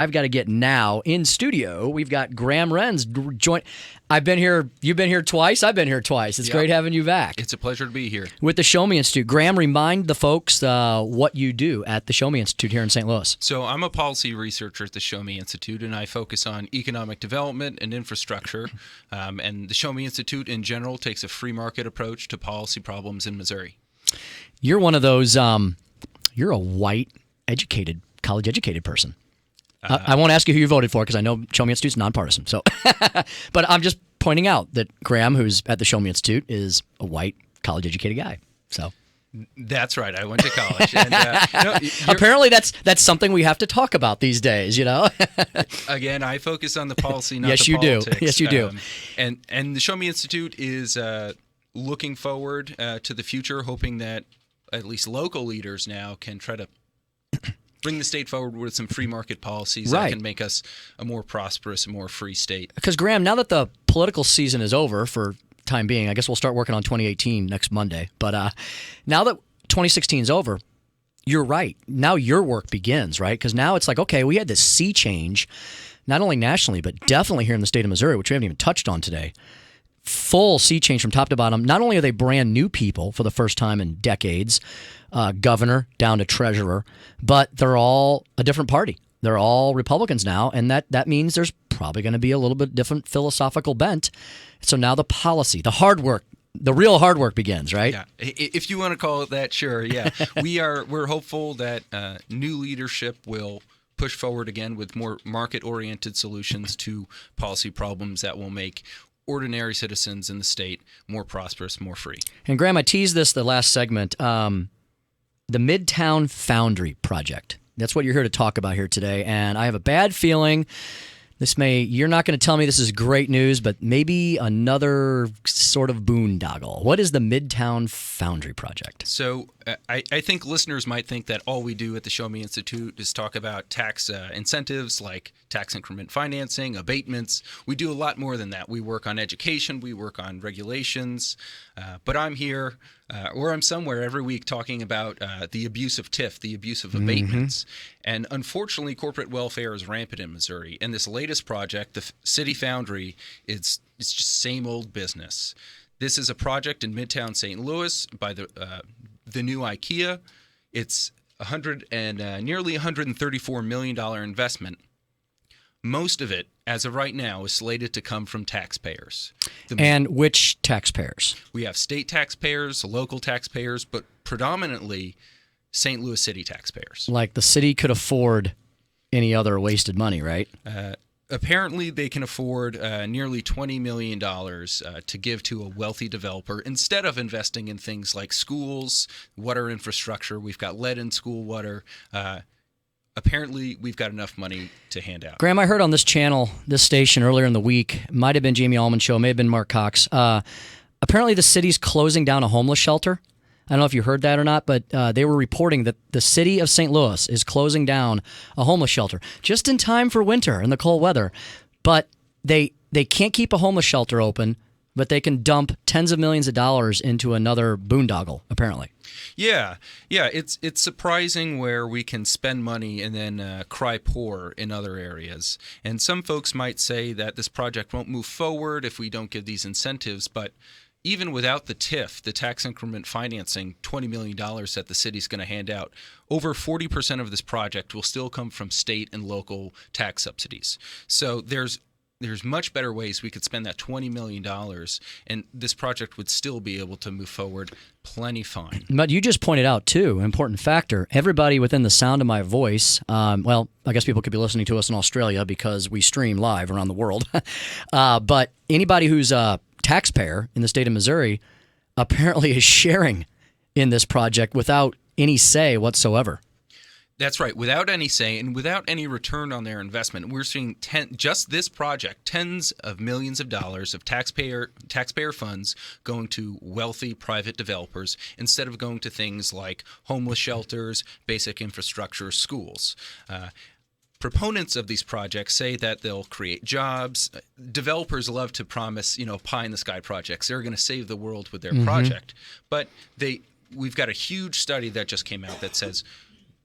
I've got to get now in studio. We've got Graham Renz join. I've been here. You've been here twice. I've been here twice. It's great having you back. It's a pleasure to be here. With the Show Me Institute. Graham, remind the folks what you do at the Show Me Institute here in St. Louis. So I'm a policy researcher at the Show Me Institute, and I focus on economic development and infrastructure. And the Show Me Institute in general takes a free market approach to policy problems in Missouri. You're one of those, you're a white, educated, college-educated person. I won't ask you who you voted for because I know Show Me Institute's nonpartisan. So, but I'm just pointing out that Graham, who's at the Show Me Institute, is a white, college-educated guy. So that's right. I went to college. And, apparently, that's something we have to talk about these days. You know. Again, I focus on the policy, not yes, the you politics. do. Yes, you do. And the Show Me Institute is looking forward to the future, hoping that at least local leaders now can try to bring the state forward with some free market policies that can make us a more prosperous, more free state. Because, Graham, now that the political season is over for time being, I guess we'll start working on 2018 next Monday. But now that 2016 is over, you're right. Now your work begins, right? Because now it's like, okay, we had this sea change, not only nationally, but definitely here in the state of Missouri, which we haven't even touched on today. Full sea change from top to bottom. Not only are they brand new people for the first time in decades, governor down to treasurer, but they're all a different party. They're all Republicans now, and that means there's probably going to be a little bit different philosophical bent. So now the policy, the hard work, the real hard work begins, right? Yeah, if you want to call it that, sure. Yeah, we're hopeful that new leadership will push forward again with more market-oriented solutions to policy problems that will make ordinary citizens in the state more prosperous, more free. And Graham, I teased this the last segment. The Midtown Foundry project. That's what you're here to talk about here today. And I have a bad feeling you're not going to tell me this is great news, but maybe another sort of boondoggle. What is the Midtown Foundry project? So I think listeners might think that all we do at the Show Me Institute is talk about tax incentives like tax increment financing, abatements. We do a lot more than that. We work on education. We work on regulations. But I'm here or I'm somewhere every week talking about the abuse of TIF, the abuse of abatements. And unfortunately, corporate welfare is rampant in Missouri. And this latest project, the City Foundry, it's just same old business. This is a project in Midtown St. Louis by the new IKEA. It's nearly $134 million investment. Most of it, as of right now, is slated to come from taxpayers. And which taxpayers? We have state taxpayers, local taxpayers, but predominantly St. Louis City taxpayers. Like the city could afford any other wasted money, right? Apparently, they can afford nearly $20 million to give to a wealthy developer instead of investing in things like schools, water infrastructure. We've got lead in school water. Apparently, we've got enough money to hand out. Graham, I heard on this channel, this station earlier in the week, might have been Jamie Allman's show, may have been Mark Cox. Apparently, the city's closing down a homeless shelter. I don't know if you heard that or not, but they were reporting that the city of St. Louis is closing down a homeless shelter just in time for winter and the cold weather. But they can't keep a homeless shelter open, but they can dump tens of millions of dollars into another boondoggle, apparently. Yeah. It's surprising where we can spend money and then cry poor in other areas. And some folks might say that this project won't move forward if we don't give these incentives, but even without the TIF, the tax increment financing, $20 million that the city's going to hand out, over 40% of this project will still come from state and local tax subsidies. So there's much better ways we could spend that $20 million, and this project would still be able to move forward plenty fine. But you just pointed out, too, an important factor. Everybody within the sound of my voice, well, I guess people could be listening to us in Australia because we stream live around the world, but anybody who's a taxpayer in the state of Missouri apparently is sharing in this project without any say whatsoever. That's right. Without any say and without any return on their investment, we're seeing just this project, tens of millions of dollars of taxpayer funds going to wealthy private developers instead of going to things like homeless shelters, basic infrastructure, schools. Proponents of these projects say that they'll create jobs. Developers love to promise, pie-in-the-sky projects. They're going to save the world with their project. But we've got a huge study that just came out that says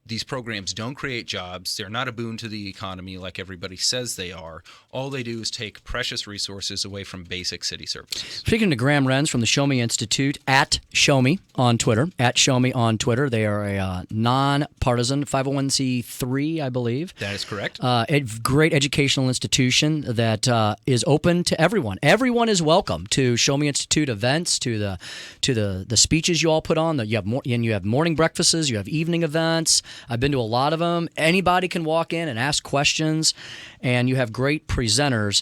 These programs don't create jobs. They're not a boon to the economy like everybody says they are. All they do is take precious resources away from basic city services. Speaking to Graham Renz from the Show Me Institute, at Show Me on Twitter, at Show Me on Twitter. They are a non-partisan 501c3, I believe. That is correct. A great educational institution that is open to everyone. Everyone is welcome to Show Me Institute events, to the speeches you all put on. You have morning breakfasts, you have evening events. I've been to a lot of them. Anybody can walk in and ask questions, and you have great presenters.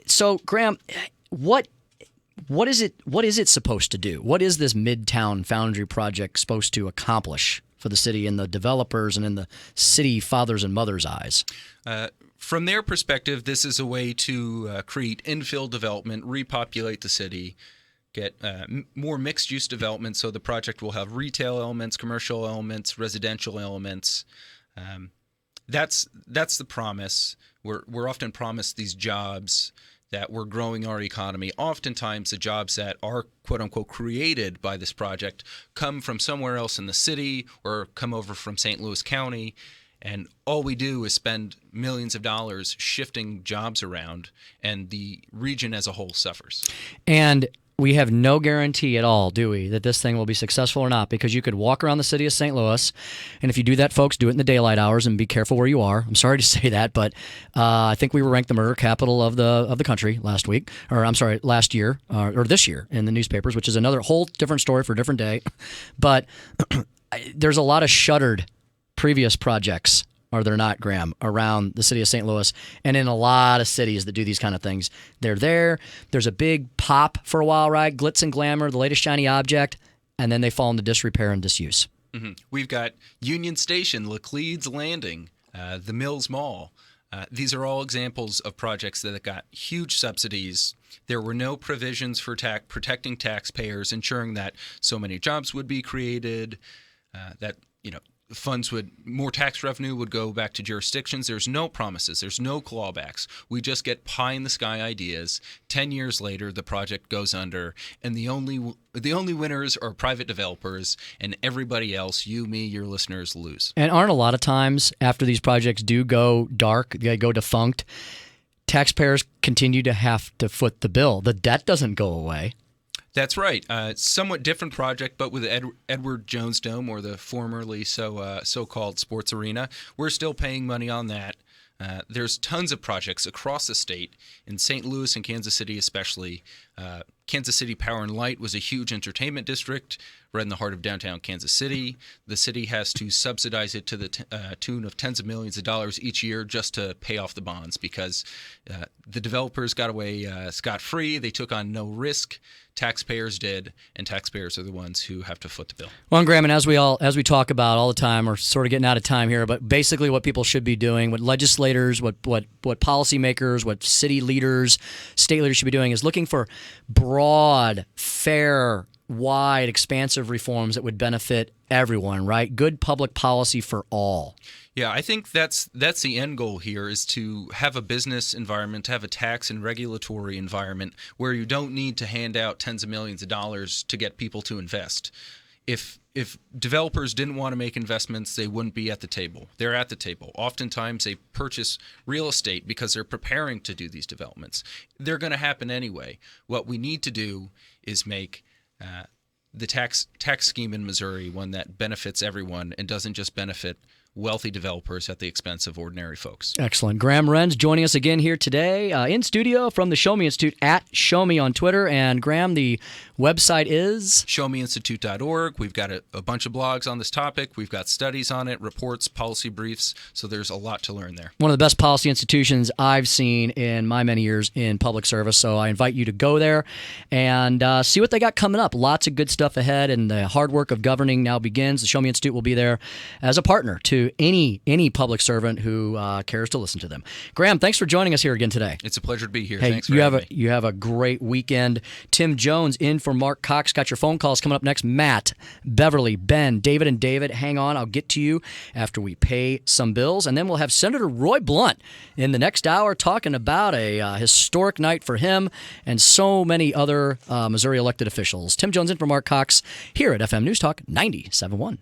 So, Graham, what is it supposed to do? What is this Midtown Foundry project supposed to accomplish for the city and the developers and in the city fathers and mothers' eyes? From their perspective, this is a way to create infill development, repopulate the city, get more mixed-use development, so the project will have retail elements, commercial elements, residential elements. That's the promise. We're often promised these jobs that we're growing our economy. Oftentimes, the jobs that are quote-unquote created by this project come from somewhere else in the city or come over from St. Louis County, and all we do is spend millions of dollars shifting jobs around, and the region as a whole suffers. And we have no guarantee at all, do we, that this thing will be successful or not? Because you could walk around the city of St. Louis, and if you do that, folks, do it in the daylight hours and be careful where you are. I'm sorry to say that, but I think we were ranked the murder capital of the country last year, or this year in the newspapers, which is another whole different story for a different day. But there's a lot of shuttered previous projects, are there not, Graham, around the city of St. Louis and in a lot of cities that do these kind of things. They're there. There's a big pop for a while, right? Glitz and glamour, the latest shiny object, and then they fall into disrepair and disuse. Mm-hmm. We've got Union Station, Laclede's Landing, the Mills Mall. These are all examples of projects that got huge subsidies. There were no provisions for protecting taxpayers, ensuring that so many jobs would be created, that more tax revenue would go back to jurisdictions. There's no promises. There's no clawbacks. We just get pie-in-the-sky ideas. 10 years later, the project goes under, and the only winners are private developers, and everybody else, you, me, your listeners, lose. And aren't a lot of times after these projects do go dark, they go defunct, taxpayers continue to have to foot the bill. The debt doesn't go away. That's right. Somewhat different project, but with Edward Jones Dome, or the formerly so-called Sports Arena, we're still paying money on that. There's tons of projects across the state, in St. Louis and Kansas City especially. Kansas City Power and Light was a huge entertainment district right in the heart of downtown Kansas City. The city has to subsidize it to the tune of tens of millions of dollars each year just to pay off the bonds, because the developers got away scot-free. They took on no risk. Taxpayers did, and taxpayers are the ones who have to foot the bill. Well, Graham, and as we talk about all the time, we're sort of getting out of time here, but basically what people should be doing, what legislators, what policymakers, what city leaders, state leaders should be doing is looking for broad, fair, wide, expansive reforms that would benefit everyone, right? Good public policy for all. Yeah, I think that's the end goal here, is to have a business environment, to have a tax and regulatory environment where you don't need to hand out tens of millions of dollars to get people to invest. If developers didn't want to make investments, they wouldn't be at the table. They're at the table. Oftentimes they purchase real estate because they're preparing to do these developments. They're going to happen anyway. What we need to do is make the tax scheme in Missouri one that benefits everyone and doesn't just benefit wealthy developers at the expense of ordinary folks. Excellent. Graham Renz joining us again here today in studio from the Show Me Institute, at Show Me on Twitter. And Graham, the website is? ShowMeInstitute.org. We've got a bunch of blogs on this topic. We've got studies on it, reports, policy briefs. So there's a lot to learn there. One of the best policy institutions I've seen in my many years in public service. So I invite you to go there and see what they got coming up. Lots of good stuff ahead, and the hard work of governing now begins. The Show Me Institute will be there as a partner to any public servant who cares to listen to them. Graham, thanks for joining us here again today. It's a pleasure to be here. Hey, thanks for having me. You have a great weekend. Tim Jones in for Mark Cox. Got your phone calls coming up next. Matt, Beverly, Ben, David, and David. Hang on. I'll get to you after we pay some bills. And then we'll have Senator Roy Blunt in the next hour talking about a historic night for him and so many other Missouri elected officials. Tim Jones in for Mark Cox here at FM News Talk 97.1.